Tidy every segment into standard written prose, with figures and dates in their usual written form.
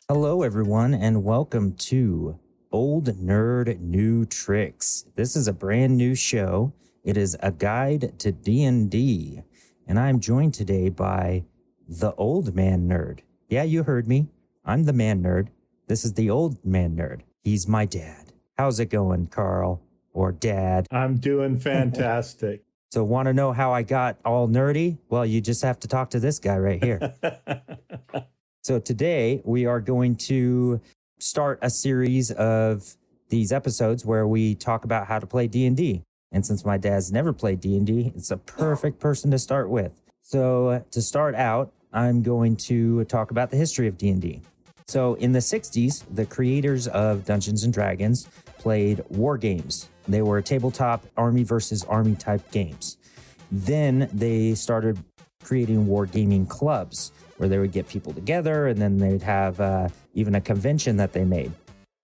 Hello, everyone, and welcome to Old Nerd, New Tricks. This is a brand new show. It is a guide to D&D, and I'm joined today by the Old Man Nerd. Yeah, you heard me. I'm the Man Nerd. This is the Old Man Nerd. He's my dad. How's it going, Carl? Or Dad? I'm doing fantastic. So want to know how I got all nerdy? Well, you just have to talk to this guy right here. So today we are going to start a series of these episodes where we talk about how to play D&D. And since my dad's never played D&D, it's a perfect person to start with. So to start out, I'm going to talk about the history of D&D. So in the 60s, the creators of Dungeons & Dragons played war games. They were tabletop army versus army type games. Then they started creating wargaming clubs where they would get people together, and then they'd have even a convention that they made.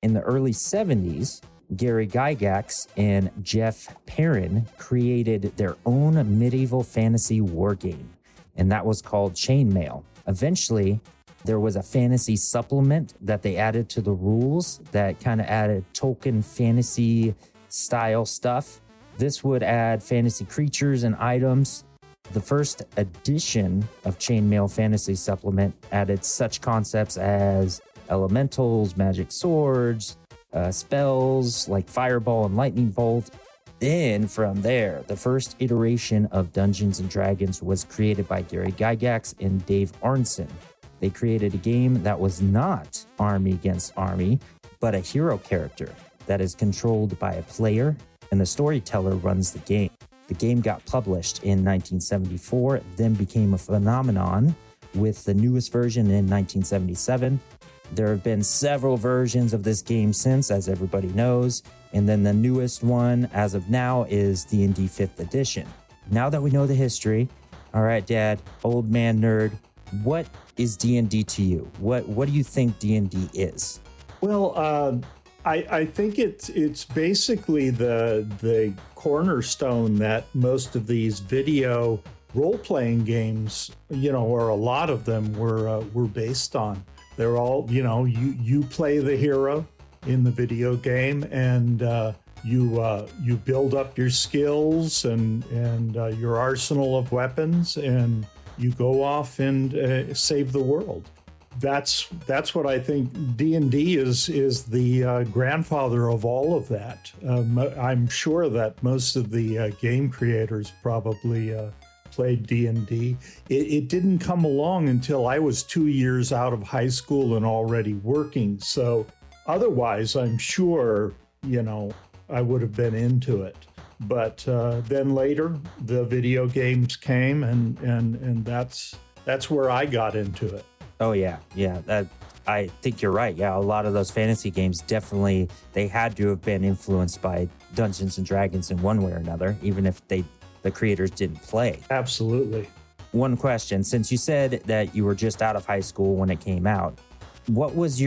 In the early 70s, Gary Gygax and Jeff Perrin created their own medieval fantasy war game, and that was called Chainmail. Eventually, there was a fantasy supplement that they added to the rules that kind of added Tolkien fantasy style stuff. This would add fantasy creatures and items. The first edition of Chainmail Fantasy Supplement added such concepts as elementals, magic swords, spells like Fireball and Lightning Bolt. Then from there, the first iteration of Dungeons & Dragons was created by Gary Gygax and Dave Arneson. They created a game that was not army against army, but a hero character that is controlled by a player, and the storyteller runs the game. The game got published in 1974, then became a phenomenon with the newest version in 1977. There have been several versions of this game since, as everybody knows, and then the newest one as of now is D&D 5th edition. Now that we know the history, all right, Dad, Old Man Nerd, what is D&D to you? What do you think D&D is? Well, I think it's basically the cornerstone that most of these video role-playing games, or a lot of them were based on. They're all, you play the hero in the video game, and you build up your skills and your arsenal of weapons, and you go off and save the world. That's what I think D&D is the grandfather of all of that. I'm sure that most of the game creators probably played D&D. It didn't come along until I was 2 years out of high school and already working. So otherwise, I'm sure, I would have been into it. But then later, the video games came, and that's where I got into it. Oh, yeah. I think you're right. Yeah, a lot of those fantasy games definitely, they had to have been influenced by Dungeons & Dragons in one way or another, even if the creators didn't play. Absolutely. One question, since you said that you were just out of high school when it came out, what was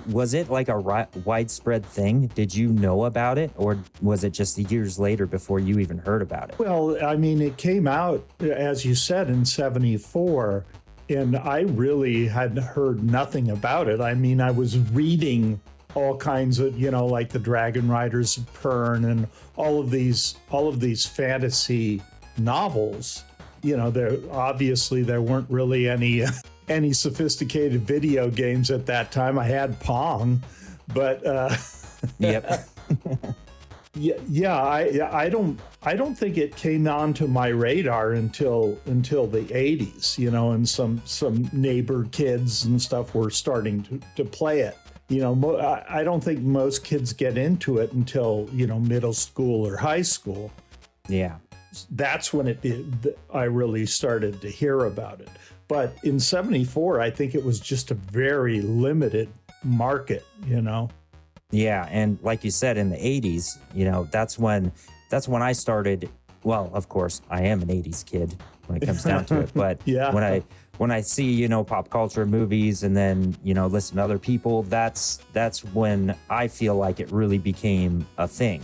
was it like a widespread thing? Did you know about it, or was it just years later before you even heard about it? Well, I mean, it came out, as you said, in 74. And I really had heard nothing about it. I mean, I was reading all kinds of, like the Dragon Riders of Pern and all of these fantasy novels. There weren't really any sophisticated video games at that time. I had Pong, but Yep. I don't think it came onto my radar until the 80s, and some neighbor kids and stuff were starting to play it. I don't think most kids get into it until, middle school or high school. Yeah. That's when I really started to hear about it. But in 74, I think it was just a very limited market, Yeah, and like you said, in the 80s, that's when I started. Well, of course, I am an 80s kid when it comes down to it. But yeah. when I see, pop culture movies and then, listen to other people, that's when I feel like it really became a thing.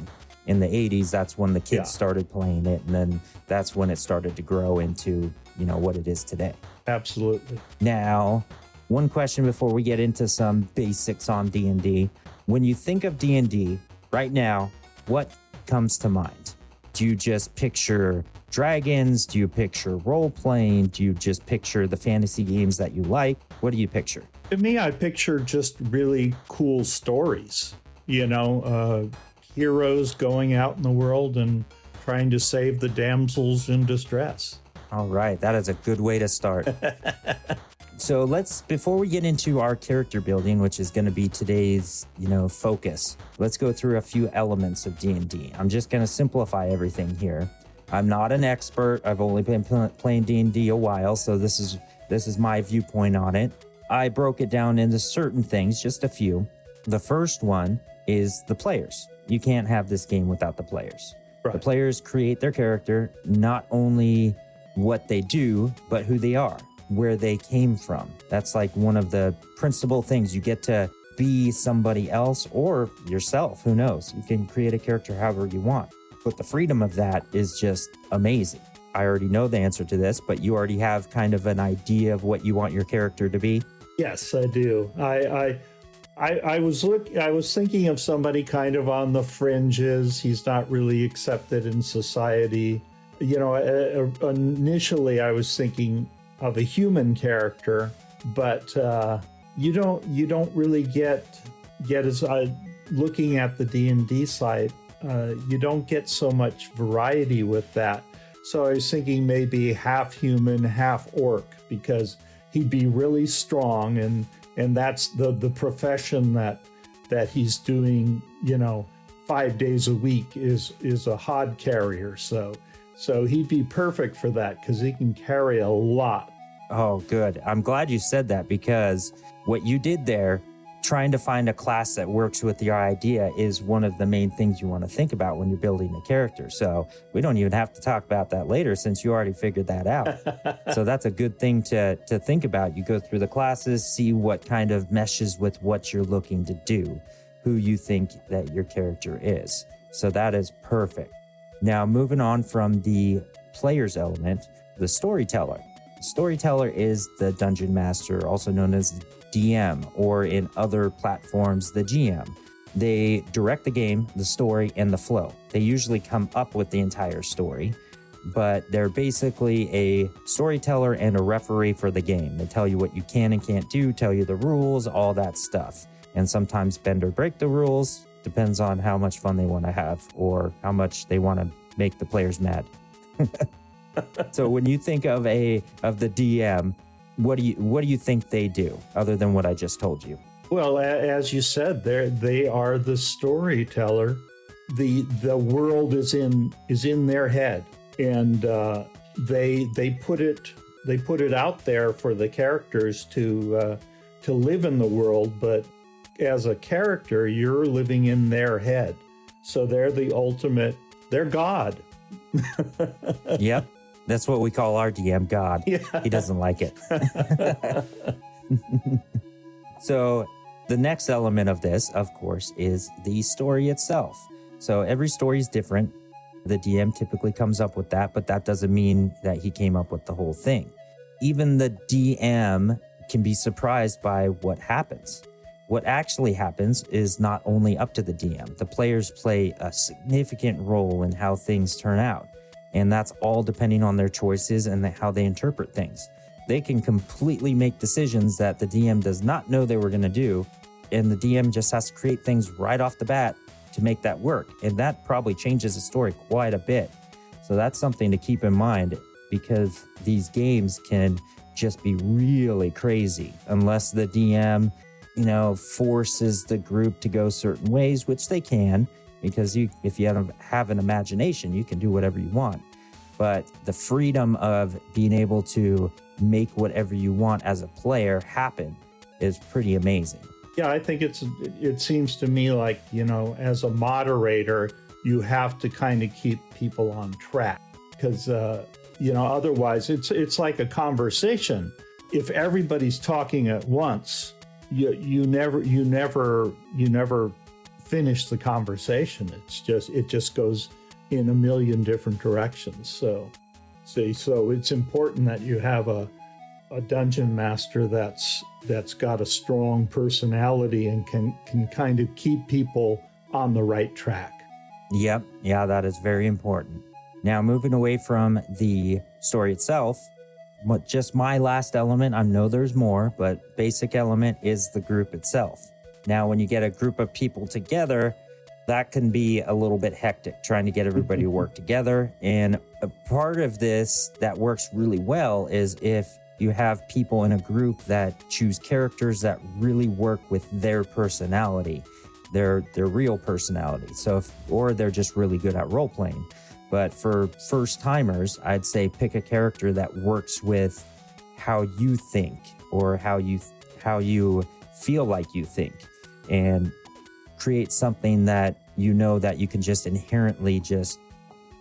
In the 80s, that's when the kids started playing it. And then that's when it started to grow into, what it is today. Absolutely. Now, One question before we get into some basics on D&D. When you think of D&D right now, what comes to mind? Do you just picture dragons? Do you picture role-playing? Do you just picture the fantasy games that you like? What do you picture? To me, I picture just really cool stories, heroes going out in the world and trying to save the damsels in distress. All right, that is a good way to start. So before we get into our character building, which is going to be today's, focus, let's go through a few elements of D&D. I'm just going to simplify everything here. I'm not an expert. I've only been playing D&D a while, so this is my viewpoint on it. I broke it down into certain things, just a few. The first one is the players. You can't have this game without the players. Right. The players create their character, not only what they do, but who they are, where they came from. That's like one of the principal things. You get to be somebody else or yourself. Who knows? You can create a character however you want. But the freedom of that is just amazing. I already know the answer to this, but you already have kind of an idea of what you want your character to be. Yes, I do. I was thinking of somebody kind of on the fringes. He's not really accepted in society. Initially I was thinking of a human character, but you don't really get as looking at the D&D site, you don't get so much variety with that. So I was thinking maybe half human, half orc, because he'd be really strong, and that's the profession that he's doing, 5 days a week is a hod carrier. So he'd be perfect for that because he can carry a lot. Oh, good. I'm glad you said that, because what you did there, trying to find a class that works with your idea, is one of the main things you want to think about when you're building a character. So we don't even have to talk about that later since you already figured that out. So that's a good thing to think about. You go through the classes, see what kind of meshes with what you're looking to do, who you think that your character is. So that is perfect. Now, moving on from the players element, the storyteller. The storyteller is the dungeon master, also known as the DM, or in other platforms, the GM. They direct the game, the story, and the flow. They usually come up with the entire story, but they're basically a storyteller and a referee for the game. They tell you what you can and can't do, tell you the rules, all that stuff. And sometimes bend or break the rules. Depends on how much fun they want to have or how much they want to make the players mad. So when you think of the DM, what do you think they do other than what I just told you? Well, as you said, they are the storyteller. The world is in their head, and they put it out there for the characters to live in the world, but as a character, you're living in their head. So they're the ultimate, they're God. Yep. That's what we call our DM, God. Yeah. He doesn't like it. So the next element of this, of course, is the story itself. So every story is different. The DM typically comes up with that, but that doesn't mean that he came up with the whole thing. Even the DM can be surprised by what happens. What actually happens is not only up to the DM. The players play a significant role in how things turn out. And that's all depending on their choices and how they interpret things. They can completely make decisions that the DM does not know they were going to do. And the DM just has to create things right off the bat to make that work. And that probably changes the story quite a bit. So that's something to keep in mind, because these games can just be really crazy unless the DM, forces the group to go certain ways, which they can, because if you have an imagination, you can do whatever you want. But the freedom of being able to make whatever you want as a player happen is pretty amazing. Yeah, I think it seems to me like, as a moderator, you have to kind of keep people on track, because, otherwise it's like a conversation. If everybody's talking at once, you never finish the conversation. It just goes in a million different directions. So it's important that you have a a dungeon master that's got a strong personality and can kind of keep people on the right track. Yep. Yeah, that is very important. Now, moving away from the story itself, just my last element, I know there's more, but basic element is the group itself. Now, when you get a group of people together, that can be a little bit hectic, trying to get everybody to work together. And a part of this that works really well is if you have people in a group that choose characters that really work with their personality, their real personality. Or they're just really good at role playing. But for first timers, I'd say pick a character that works with how you think or how you feel like you think, and create something that you know that you can just inherently just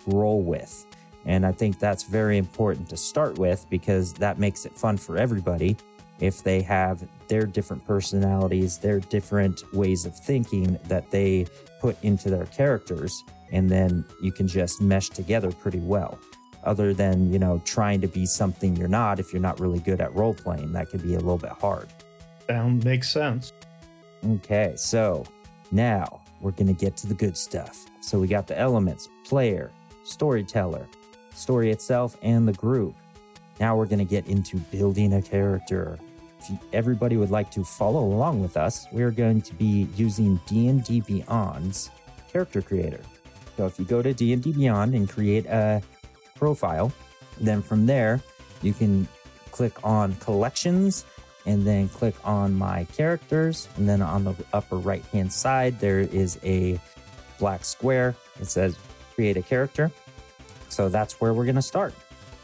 roll with. And I think that's very important to start with, because that makes it fun for everybody if they have their different personalities, their different ways of thinking that they put into their characters, and then you can just mesh together pretty well. Other than, trying to be something you're not, if you're not really good at role playing, that could be a little bit hard. Makes sense. Okay, so now we're going to get to the good stuff. So we got the elements: player, storyteller, story itself, and the group. Now we're going to get into building a character. If everybody would like to follow along with us, we're going to be using D&D Beyond's character creator. So if you go to D&D Beyond and create a profile, then from there you can click on collections and then click on my characters. And then on the upper right hand side, there is a black square that says create a character. So that's where we're going to start.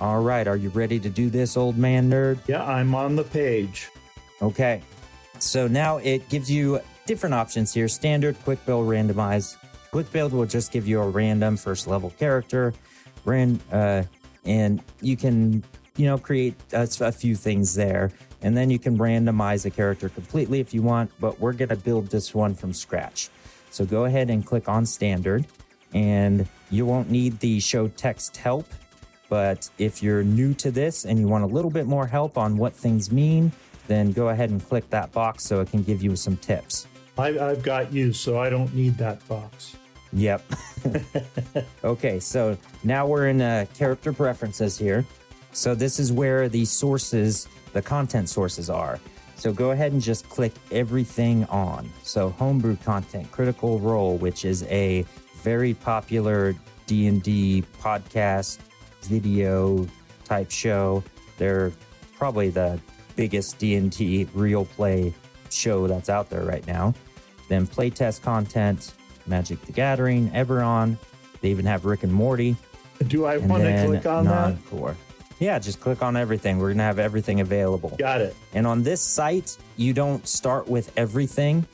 All right. Are you ready to do this, old man nerd? Yeah, I'm on the page. Okay. So now it gives you different options here: standard, quick build, randomize. Quick build will just give you a random first level character. And you can, create a few things there. And then you can randomize a character completely if you want, but we're going to build this one from scratch. So go ahead and click on standard, and you won't need the show text help. But if you're new to this and you want a little bit more help on what things mean, then go ahead and click that box so it can give you some tips. I've got you, so I don't need that box. Yep. Okay, so now we're in character preferences here. So this is where the content sources are. So go ahead and just click everything on. So homebrew content, Critical Role, which is a very popular D&D podcast, video type show. They're probably the biggest D&D real play show that's out there right now. Then playtest content, Magic the Gathering, Eberron. They even have Rick and Morty. Do I want to click on non-core. Yeah, just click on everything. We're going to have everything available. Got it. And on this site, you don't start with everything.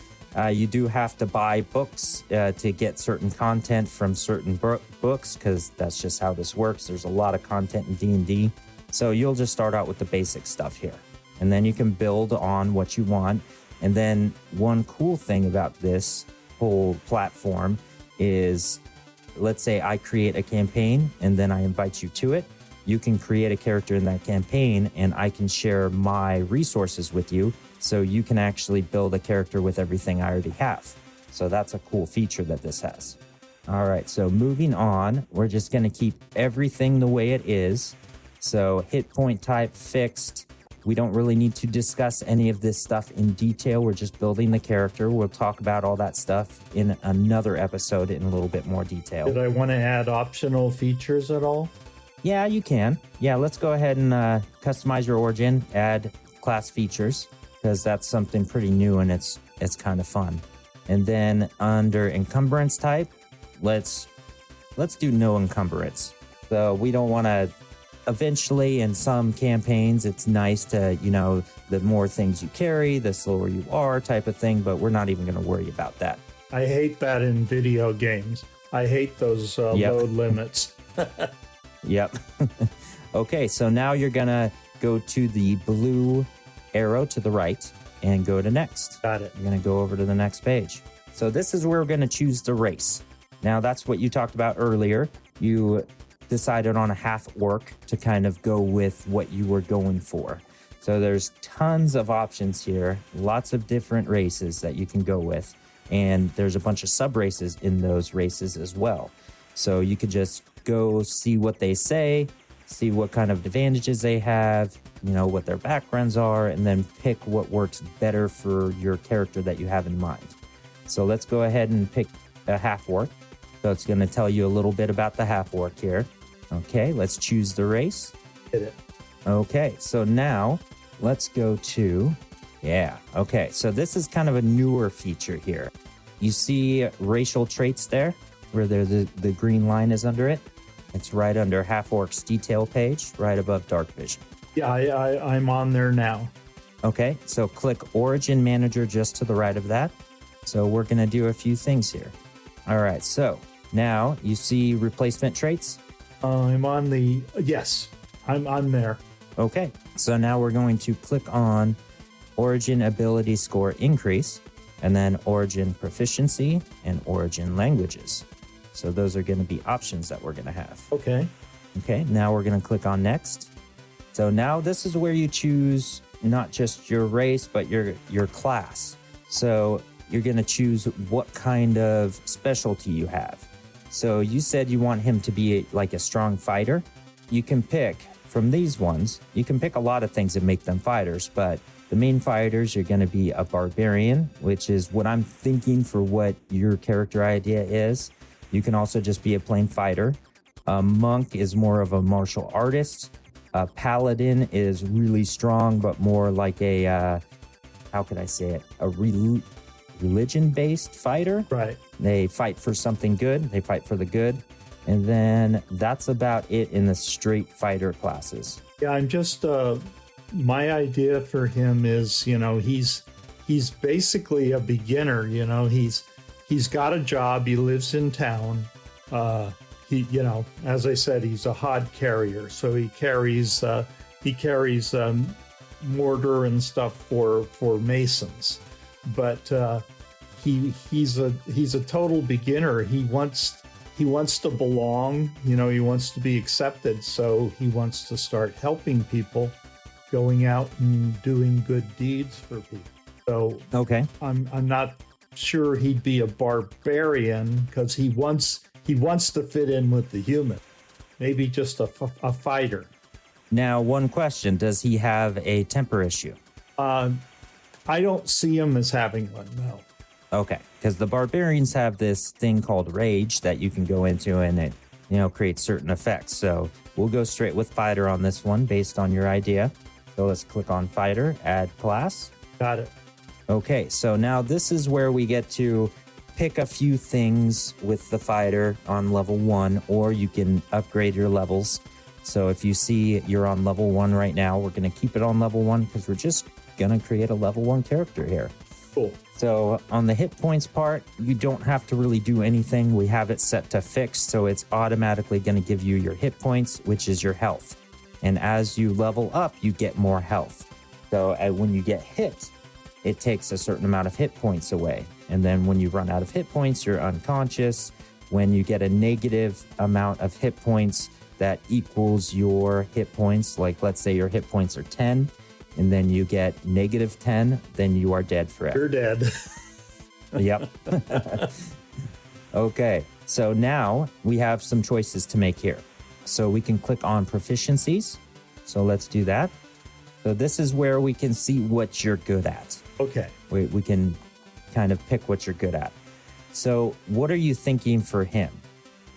You do have to buy books to get certain content from certain books, because that's just how this works. There's a lot of content in D&D. So you'll just start out with the basic stuff here. And then you can build on what you want. And then one cool thing about this whole platform is, let's say I create a campaign and then I invite you to it. You can create a character in that campaign and I can share my resources with you, so you can actually build a character with everything I already have. So that's a cool feature that this has. All right, so moving on, we're just going to keep everything the way it is. So hit point type fixed. We don't really need to discuss any of this stuff in detail. We're just building the character. We'll talk about all that stuff in another episode in a little bit more detail. Did I want to add optional features at all? Yeah, you can. Yeah, let's go ahead and customize your origin, add class features, because that's something pretty new and it's kind of fun. And then under encumbrance type, let's do no encumbrance. So we don't want to. Eventually, in some campaigns, it's nice to, the more things you carry, the slower you are type of thing, but we're not even going to worry about that. I hate that in video games. I hate those load limits. Yep. Okay, so now you're going to go to the blue arrow to the right and go to next. Got it. You're going to go over to the next page. So this is where we're going to choose the race. Now, that's what you talked about earlier. You decided on a half orc to kind of go with what you were going for. So there's tons of options here, lots of different races that you can go with. And there's a bunch of sub races in those races as well. So you could just go see what they say, see what kind of advantages they have, what their backgrounds are, and then pick what works better for your character that you have in mind. So let's go ahead and pick a half-orc. So it's going to tell you a little bit about the half-orc here. Okay, let's choose the race. Hit it. Okay, so now let's go to, okay, so this is kind of a newer feature here. You see racial traits there, where the green line is under it? It's right under half-orc's detail page, right above dark vision. Yeah, I'm on there now. Okay, so click Origin Manager just to the right of that. So we're going to do a few things here. All right, so now you see replacement traits? I'm on the, yes, I'm there. Okay, so now we're going to click on Origin Ability Score Increase, and then Origin Proficiency and Origin Languages. So those are going to be options that we're going to have. Okay. Okay, now we're going to click on Next. So now this is where you choose not just your race, but your class. So you're going to choose what kind of specialty you have. So you said you want him to be like a strong fighter. You can pick from these ones, you can pick a lot of things that make them fighters, but the main fighters are going to be a barbarian, which is what I'm thinking for what your character idea is. You can also just be a plain fighter. A monk is more of a martial artist. A paladin is really strong, but more like a, how could I say it? A religion-based fighter. Right. They fight for something good. They fight for the good. And then that's about it in the straight fighter classes. Yeah, I'm just, my idea for him is, he's basically a beginner, he's got a job, he lives in town. As I said, he's a hod carrier, so he carries mortar and stuff for masons. But he's a total beginner. He wants to belong, he wants to be accepted, so he wants to start helping people, going out and doing good deeds for people. So okay, I'm not sure he'd be a barbarian because he wants to fit in with the human. Maybe just a fighter. Now, one question: does he have a temper issue? I don't see him as having one. No. Okay, because the barbarians have this thing called rage that you can go into, and it creates certain effects. So we'll go straight with fighter on this one based on your idea. So let's click on fighter, add class. Got it. Okay, so now this is where we get to pick a few things with the fighter on level 1, or you can upgrade your levels. So if you see you're on level 1 right now, we're going to keep it on level 1 because we're just going to create a level 1 character here. Cool. So on the hit points part, you don't have to really do anything. We have it set to fixed, so it's automatically going to give you your hit points, which is your health. And as you level up, you get more health. So when you get hit, it takes a certain amount of hit points away. And then when you run out of hit points, you're unconscious. When you get a negative amount of hit points that equals your hit points, like let's say your hit points are 10, and then you get negative 10, then you are dead forever. You're dead. Yep. Okay, so now we have some choices to make here. So we can click on proficiencies. So let's do that. So this is where we can see what you're good at. Okay. We can kind of pick what you're good at. So what are you thinking for him?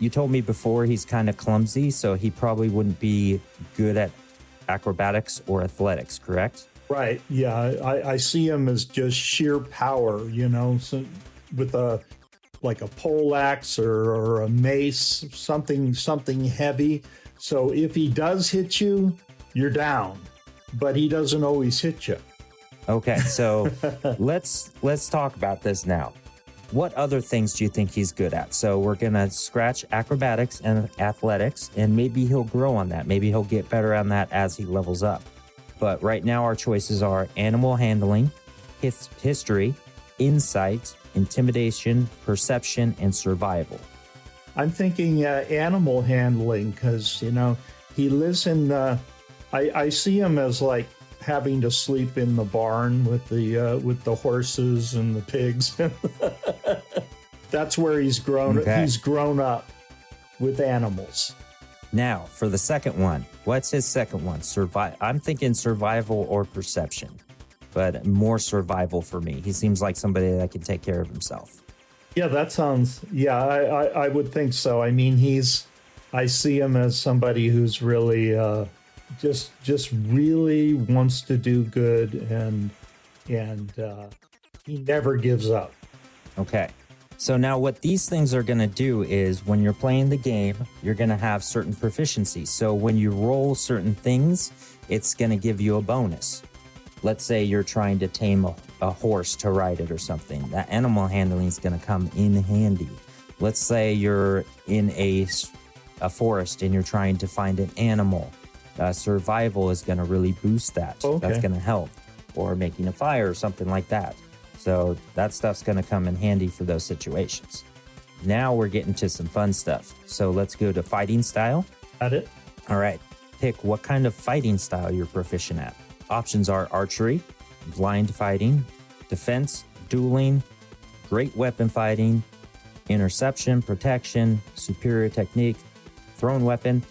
You told me before he's kind of clumsy, so he probably wouldn't be good at acrobatics or athletics, correct? Right. Yeah. I see him as just sheer power, so with a pole axe or a mace, something heavy. So if he does hit you, you're down, but he doesn't always hit you. Okay, so let's talk about this now. What other things do you think he's good at? So we're going to scratch acrobatics and athletics, and maybe he'll grow on that. Maybe he'll get better on that as he levels up. But right now our choices are animal handling, history, insight, intimidation, perception, and survival. I'm thinking animal handling because, he lives in I see him as like having to sleep in the barn with the horses and the pigs. That's where he's grown. Okay. He's grown up with animals. Now, for the second one, what's his second one? I'm thinking survival or perception, but more survival for me. He seems like somebody that can take care of himself. Yeah, that sounds. Yeah, I would think so. I mean, I see him as somebody who's really just really wants to do good, and he never gives up. Okay. So now what these things are going to do is when you're playing the game, you're going to have certain proficiency. So when you roll certain things, it's going to give you a bonus. Let's say you're trying to tame a horse to ride it or something. That animal handling is going to come in handy. Let's say you're in a forest and you're trying to find an animal. Survival is going to really boost that. Okay. That's going to help. Or making a fire or something like that. So that stuff's going to come in handy for those situations. Now we're getting to some fun stuff. So let's go to fighting style. Got it? All right. Pick what kind of fighting style you're proficient at. Options are archery, blind fighting, defense, dueling, great weapon fighting, interception, protection, superior technique, thrown weapon,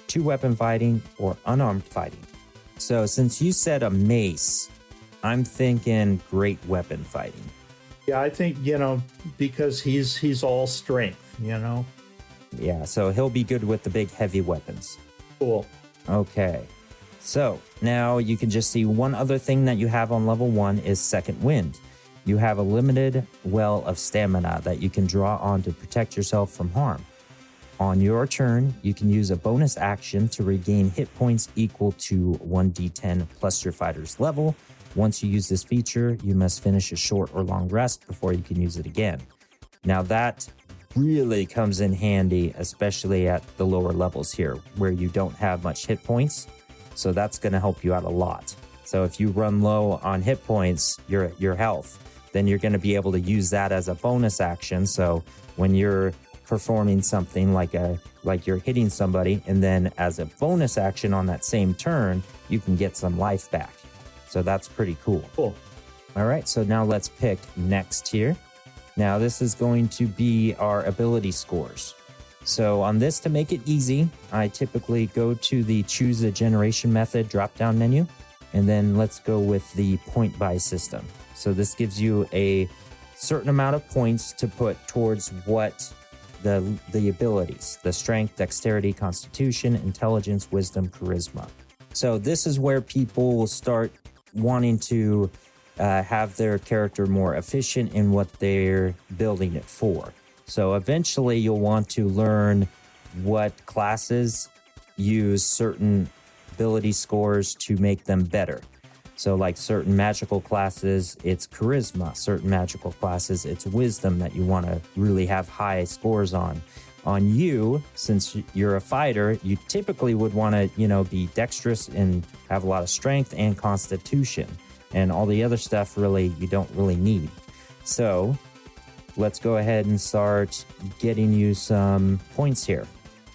two-weapon fighting, or unarmed fighting. So since you said a mace, I'm thinking great weapon fighting. Yeah, I think, because he's all strength, Yeah, so he'll be good with the big heavy weapons. Cool. Okay. So now you can just see one other thing that you have on level 1 is second wind. You have a limited well of stamina that you can draw on to protect yourself from harm. On your turn, you can use a bonus action to regain hit points equal to 1d10 plus your fighter's level. Once you use this feature, you must finish a short or long rest before you can use it again. Now that really comes in handy, especially at the lower levels here, where you don't have much hit points. So that's going to help you out a lot. So if you run low on hit points, your health, then you're going to be able to use that as a bonus action. So when you're performing something like you're hitting somebody, and then as a bonus action on that same turn, you can get some life back. So that's pretty cool. Cool. All right, so now let's pick next here. Now this is going to be our ability scores. So on this, to make it easy, I typically go to the choose a generation method drop-down menu, and then let's go with the point buy system. So this gives you a certain amount of points to put towards what the abilities, the strength, dexterity, constitution, intelligence, wisdom, charisma. So this is where people will start wanting to have their character more efficient in what they're building it for. So eventually you'll want to learn what classes use certain ability scores to make them better. So like certain magical classes, it's charisma. Certain magical classes, it's wisdom that you want to really have high scores on. On you, since you're a fighter, you typically would want to, be dexterous and have a lot of strength and constitution. And all the other stuff really, you don't really need. So let's go ahead and start getting you some points here.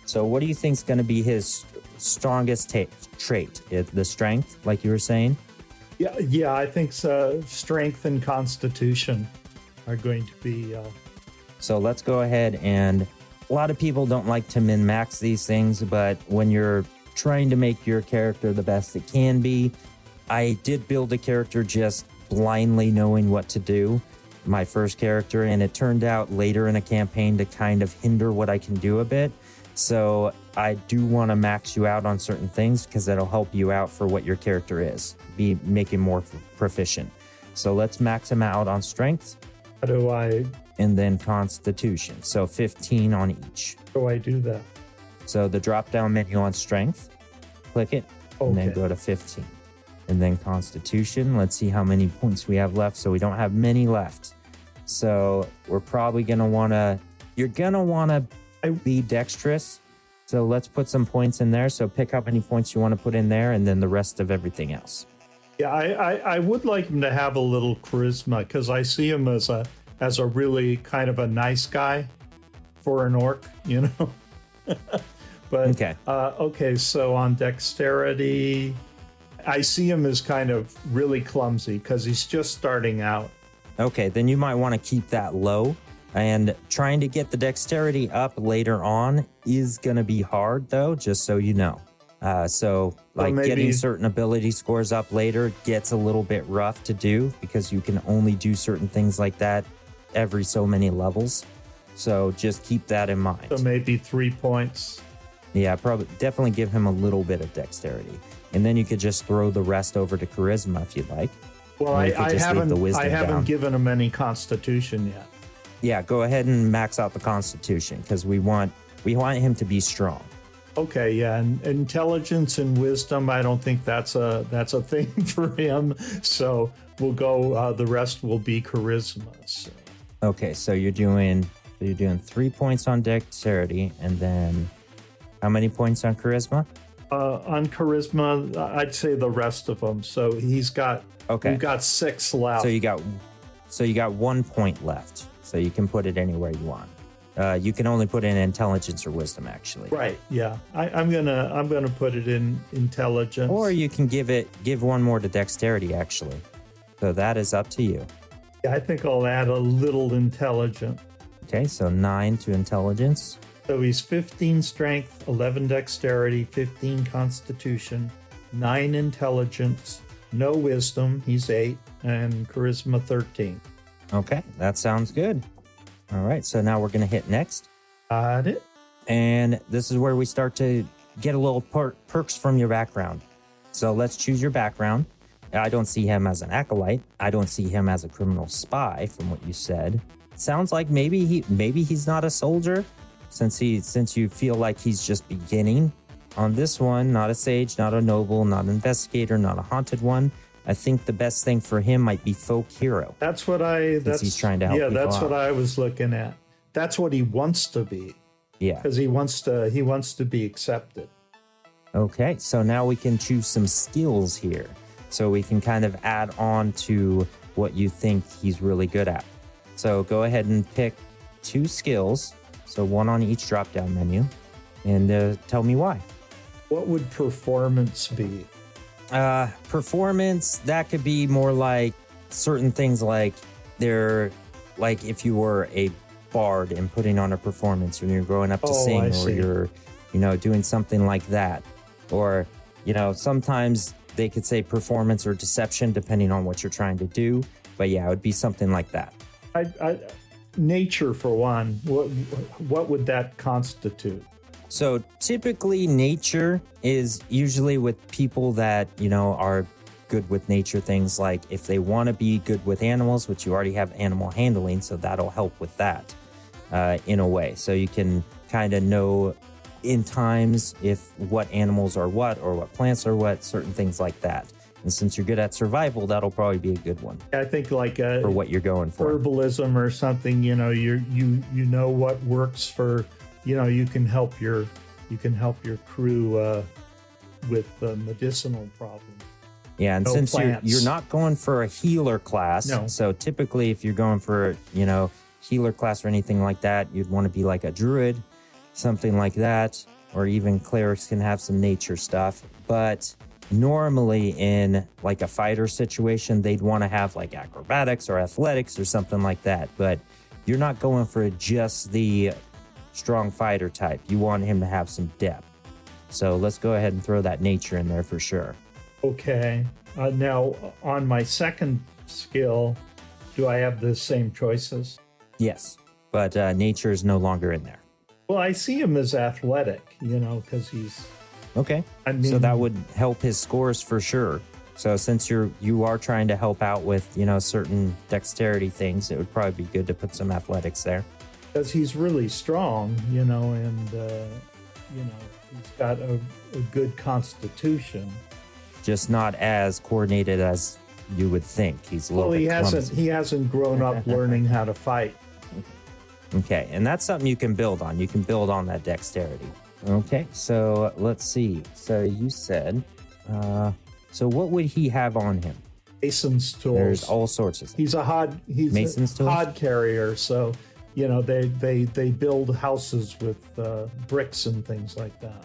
So what do you think is going to be his strongest trait? The strength, like you were saying? Yeah, I think so. Strength and constitution are going to be... So let's go ahead, and a lot of people don't like to min-max these things, but when you're trying to make your character the best it can be, I did build a character just blindly knowing what to do, my first character, and it turned out later in a campaign to kind of hinder what I can do a bit. So I do want to max you out on certain things because that'll help you out for what your character is, make him more proficient. So let's max him out on strength. How do I... And then constitution. So 15 on each. How do I do that? So the drop-down menu on strength, click it, and then go to 15. And then constitution, let's see how many points we have left. So we don't have many left. So we're probably going to want to... You're going to want to be dexterous. So let's put some points in there. So pick how many points you want to put in there, and then the rest of everything else. Yeah, I would like him to have a little charisma, because I see him as a really kind of a nice guy for an orc, But okay. Okay, so on dexterity, I see him as kind of really clumsy because he's just starting out. Okay, then you might want to keep that low. And trying to get the dexterity up later on is going to be hard, though, just so you know. So getting certain ability scores up later gets a little bit rough to do because you can only do certain things like that every so many levels. So just keep that in mind. So maybe 3 points. Yeah, probably definitely give him a little bit of dexterity. And then you could just throw the rest over to charisma if you'd like. Well, I haven't given him any constitution yet. Yeah, go ahead and max out the constitution because we want him to be strong. Okay, yeah, and intelligence and wisdom, I don't think that's a thing for him. So we'll go. The rest will be charisma. So. Okay, so you're doing 3 points on dexterity, and then how many points on charisma? On charisma, I'd say the rest of them. So we've got 6 left. So you got 1 point left. So you can put it anywhere you want. You can only put in intelligence or wisdom, actually. Right. Yeah. I'm gonna put it in intelligence. Or you can give one more to dexterity, actually. So that is up to you. Yeah, I think I'll add a little intelligence. Okay, so 9 to intelligence. So he's 15 strength, 11 dexterity, 15 constitution, 9 intelligence, no wisdom. He's 8, and charisma 13. Okay, that sounds good. All right, so now we're going to hit next. Got it. And this is where we start to get a little perks from your background. So let's choose your background. I don't see him as an acolyte. I don't see him as a criminal spy from what you said. Sounds like maybe he's not a soldier since you feel like he's just beginning. On this one, not a sage, not a noble, not an investigator, not a haunted one. I think the best thing for him might be folk hero. That's he's trying to help. Yeah, that's what I was looking at. That's what he wants to be. Yeah, because he wants to be accepted. Okay, so now we can choose some skills here, so we can kind of add on to what you think he's really good at. So go ahead and pick 2 skills, so 1 on each drop-down menu, and tell me why. What would performance be? Performance, that could be more like certain things like if you were a bard and putting on a performance when you're growing up to sing, or you're, doing something like that. Or, sometimes they could say performance or deception depending on what you're trying to do. But yeah, it would be something like that. Nature for one. What would that constitute? So typically nature is usually with people that, are good with nature things, like if they want to be good with animals, which you already have animal handling, so that'll help with that in a way. So you can kind of know in times if what animals are what or what plants are what, certain things like that. And since you're good at survival, that'll probably be a good one. I think like for what you're going for. Herbalism or something, you know what works for. You can help your crew with medicinal problems. Yeah, and since you're not going for a healer class, so typically if you're going for healer class or anything like that, you'd want to be like a druid, something like that, or even clerics can have some nature stuff. But normally in like a fighter situation, they'd want to have like acrobatics or athletics or something like that. But you're not going for just the strong fighter type. You want him to have some depth. So let's go ahead and throw that nature in there for sure. Okay. Now, on my second skill, do I have the same choices? Yes, but nature is no longer in there. Well, I see him as athletic, because he's... Okay. So that would help his scores for sure. So since you are trying to help out with, certain dexterity things, it would probably be good to put some athletics there. Because he's really strong, and, he's got a good constitution. Just not as coordinated as you would think. He's a little bit clumsy. He hasn't grown up learning how to fight. Okay, and that's something you can build on. You can build on that dexterity. Okay, so let's see. So you said, so what would he have on him? Mason's tools. There's all sorts of things. He's Mason's a hod carrier, so they build houses with bricks and things like that.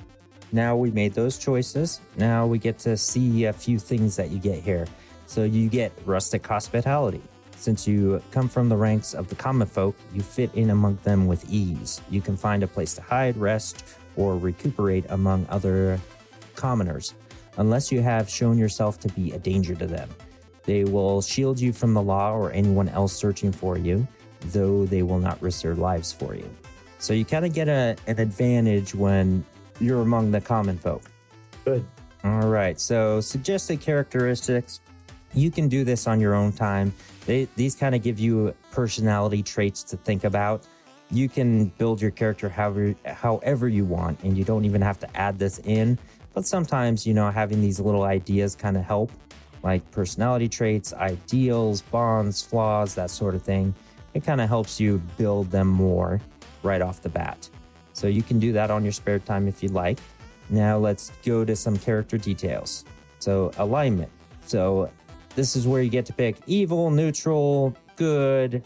Now we made those choices. Now we get to see a few things that you get here. So you get rustic hospitality. Since you come from the ranks of the common folk, you fit in among them with ease. You can find a place to hide, rest, or recuperate among other commoners, unless you have shown yourself to be a danger to them. They will shield you from the law or anyone else searching for you, though they will not risk their lives for you. So you kind of get an advantage when you're among the common folk. Good. All right, so suggested characteristics. You can do this on your own time. These kind of give you personality traits to think about. You can build your character however you want, and you don't even have to add this in. But sometimes, having these little ideas kind of help, like personality traits, ideals, bonds, flaws, that sort of thing. It kind of helps you build them more right off the bat. So you can do that on your spare time if you'd like. Now let's go to some character details. So alignment. So this is where you get to pick evil, neutral, good,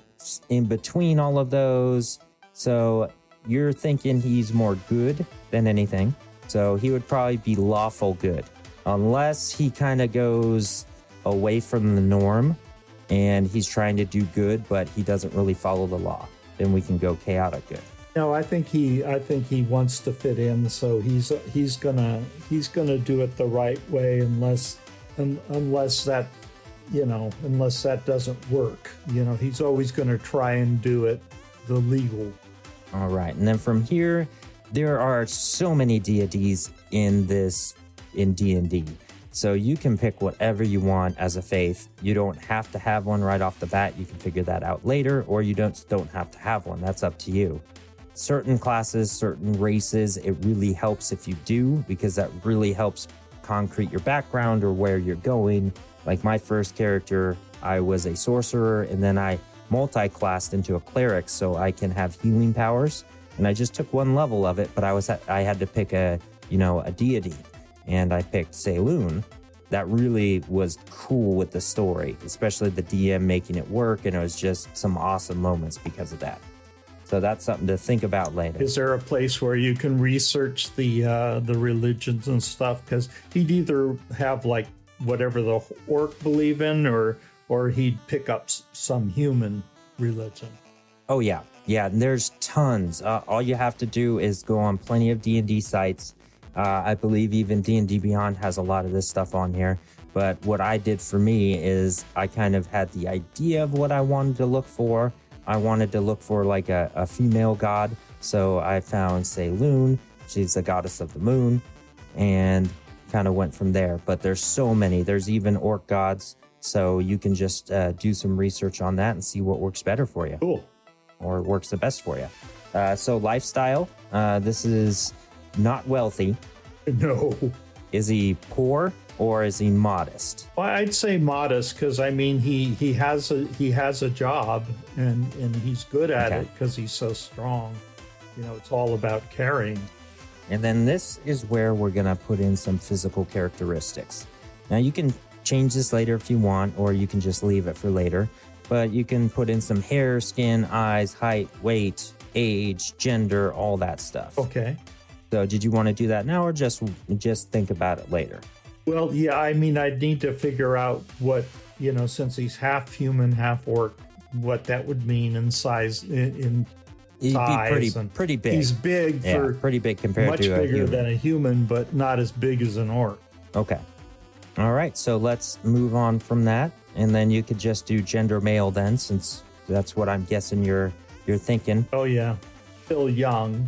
in between all of those. So you're thinking he's more good than anything. So he would probably be lawful good, unless he kind of goes away from the norm and he's trying to do good, but he doesn't really follow the law. Then we can go chaotic good. No, I think he wants to fit in, so he's gonna do it the right way, unless that doesn't work. He's always gonna try and do it the legal. All right, and then from here, there are so many deities in D&D. So you can pick whatever you want as a faith. You don't have to have one right off the bat. You can figure that out later, or you don't have to have one. That's up to you. Certain classes, certain races, it really helps if you do, because that really helps concrete your background or where you're going. Like my first character, I was a sorcerer, and then I multi-classed into a cleric so I can have healing powers. And I just took one level of it, but I had to pick a deity. And I picked Saloon. That really was cool with the story, especially the DM making it work, and it was just some awesome moments because of that. So that's something to think about later. Is there a place where you can research the religions and stuff? Because he'd either have like whatever the orc believe in, or he'd pick up some human religion. Oh yeah, and there's tons. All you have to do is go on plenty of D&D sites. I believe even D&D Beyond has a lot of this stuff on here. But what I did for me is I kind of had the idea of what I wanted to look for. I wanted to look for like a female god. So I found Saloon. She's the goddess of the moon, and kind of went from there. But there's so many. There's even orc gods. So you can just do some research on that and see what works better for you. Cool. Or works the best for you. So lifestyle. This is not wealthy. No. Is he poor or is he modest? Well, I'd say modest, because he has a job and he's good at it because he's so strong. It's all about carrying. And then this is where we're gonna put in some physical characteristics. Now you can change this later if you want, or you can just leave it for later. But you can put in some hair, skin, eyes, height, weight, age, gender, all that stuff. Okay. So did you want to do that now, or just think about it later? Well, yeah, I'd need to figure out what, since he's half human, half orc, what that would mean in size, He'd size. Be pretty big. He's big, pretty big compared much to a bigger human. than a human, but not as big as an orc. Okay. All right, so let's move on from that. And then you could just do gender male then, since that's what I'm guessing you're thinking. Oh, yeah. Still young,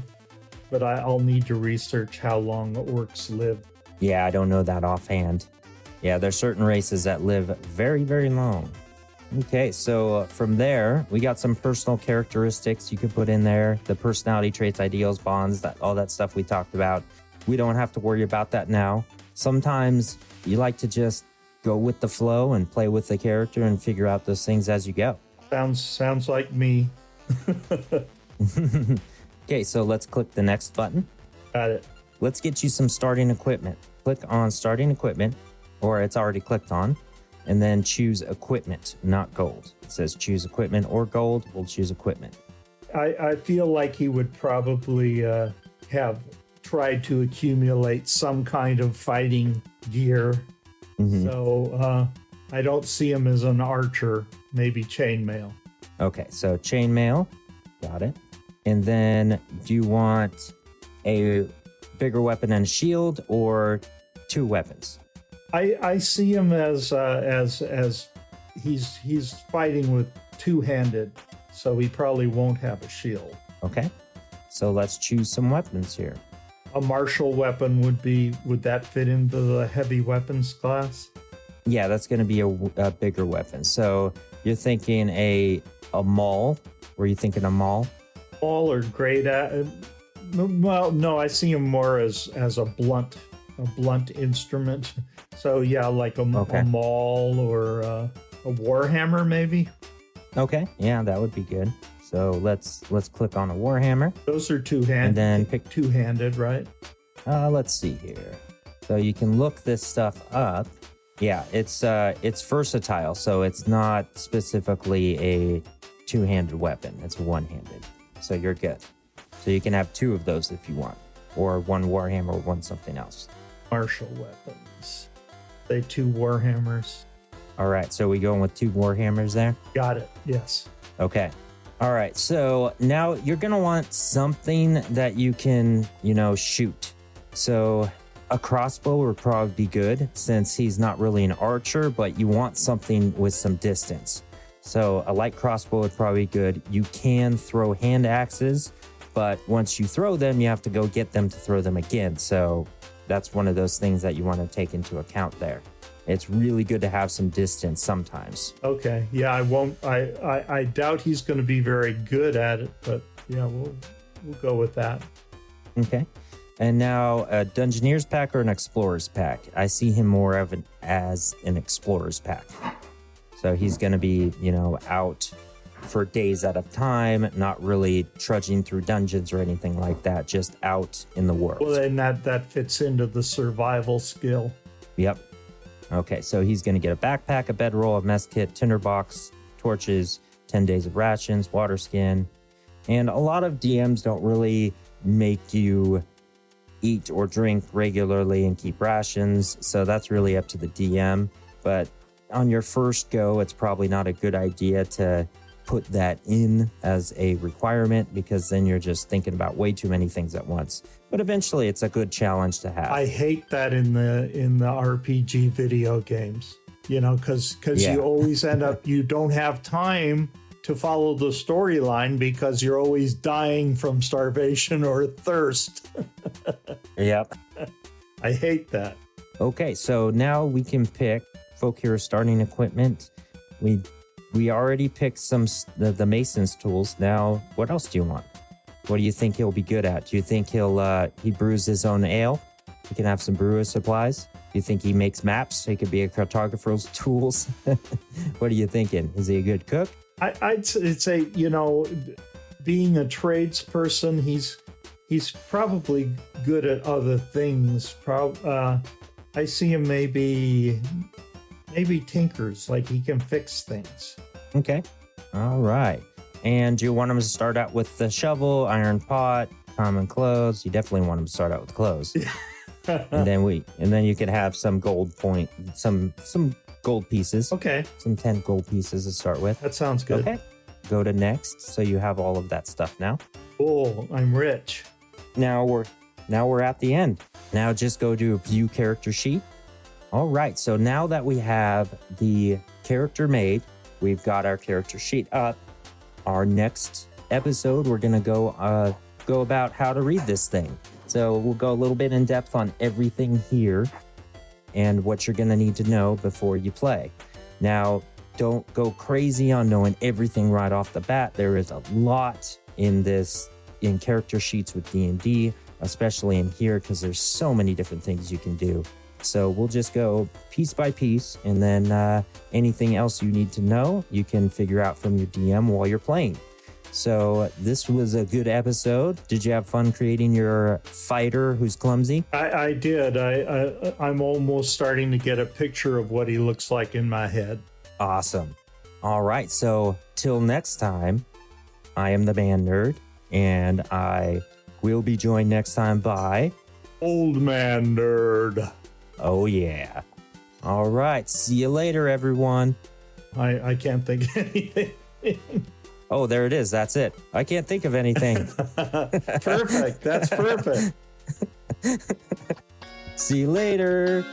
but I'll need to research how long orcs live. Yeah, I don't know that offhand. Yeah, there's certain races that live very, very long. Okay, so from there, we got some personal characteristics you could put in there. The personality traits, ideals, bonds, all that stuff we talked about. We don't have to worry about that now. Sometimes you like to just go with the flow and play with the character and figure out those things as you go. Sounds like me. Okay, so let's click the next button. Got it. Let's get you some starting equipment. Click on starting equipment, or it's already clicked on, and then choose equipment, not gold. It says choose equipment or gold. We'll choose equipment. I feel like he would probably have tried to accumulate some kind of fighting gear. Mhm. So I don't see him as an archer, maybe chainmail. Okay, so chainmail. Got it. And then do you want a bigger weapon and a shield or 2 weapons? I see him as he's fighting with two-handed, so he probably won't have a shield. Okay. So let's choose some weapons here. A martial weapon would that fit into the heavy weapons class? Yeah, that's going to be a bigger weapon. So you're thinking a maul? Were you thinking a maul? Maul or great at? Well, no, I see him more as a blunt instrument. So yeah, like a maul or a warhammer maybe. Okay, yeah, that would be good. So let's click on a warhammer. Those are two-handed. And then pick two-handed, right? Let's see here. So you can look this stuff up. Yeah, it's versatile, so it's not specifically a two-handed weapon. It's one-handed. So you're good. So you can have 2 of those if you want, or 1 warhammer or 1 something else. Martial weapons. Say 2 warhammers. All right, so we going with 2 warhammers there? Got it. Yes. Okay. All right, so now you're going to want something that you can, shoot. So a crossbow would probably be good since he's not really an archer, but you want something with some distance. So a light crossbow would probably be good. You can throw hand axes, but once you throw them, you have to go get them to throw them again. So that's one of those things that you want to take into account there. It's really good to have some distance sometimes. Okay. Yeah, I doubt he's going to be very good at it, but yeah, we'll go with that. Okay. And now a Dungeoneer's pack or an Explorer's pack? I see him more as an Explorer's pack. So he's going to be, out for days at a time, not really trudging through dungeons or anything like that, just out in the world. Well, then that fits into the survival skill. Yep. Okay, so he's going to get a backpack, a bedroll, a mess kit, tinderbox, torches, 10 days of rations, water skin. And a lot of DMs don't really make you eat or drink regularly and keep rations, so that's really up to the DM. But on your first go, it's probably not a good idea to put that in as a requirement because then you're just thinking about way too many things at once. But eventually it's a good challenge to have. I hate that in the RPG video games, because you always end up, you don't have time to follow the storyline because you're always dying from starvation or thirst. Yep. I hate that. Okay, so now we can pick folk hero starting equipment. We already picked the Mason's tools. Now, what else do you want? What do you think he'll be good at? Do you think he brews his own ale? He can have some brewer's supplies. Do you think he makes maps? He could be a cartographer's tools. What are you thinking? Is he a good cook? I'd say, being a tradesperson, he's probably good at other things. I see him maybe tinkers, like he can fix things. Okay. All right. And do you want him to start out with the shovel, iron pot, common clothes? You definitely want him to start out with clothes. and then you could have some gold some gold pieces. Okay. Some 10 gold pieces to start with. That sounds good. Okay. Go to next. So you have all of that stuff now. Cool. I'm rich. Now we're at the end. Now just go to view character sheet. All right. So now that we have the character made, we've got our character sheet up. Our next episode, we're going to go about how to read this thing. So we'll go a little bit in depth on everything here and what you're going to need to know before you play. Now, don't go crazy on knowing everything right off the bat. There is a lot in character sheets with D&D, especially in here, because there's so many different things you can do. So we'll just go piece by piece, and then anything else you need to know, you can figure out from your DM while you're playing. So this was a good episode. Did you have fun creating your fighter who's clumsy? I did. I'm almost starting to get a picture of what he looks like in my head. Awesome. All right. So till next time, I am the ManNerd, and I We'll be joined next time by Old Man Nerd. Oh, yeah. All right. See you later, everyone. I can't think of anything. Oh, there it is. That's it. I can't think of anything. Perfect. That's perfect. See you later.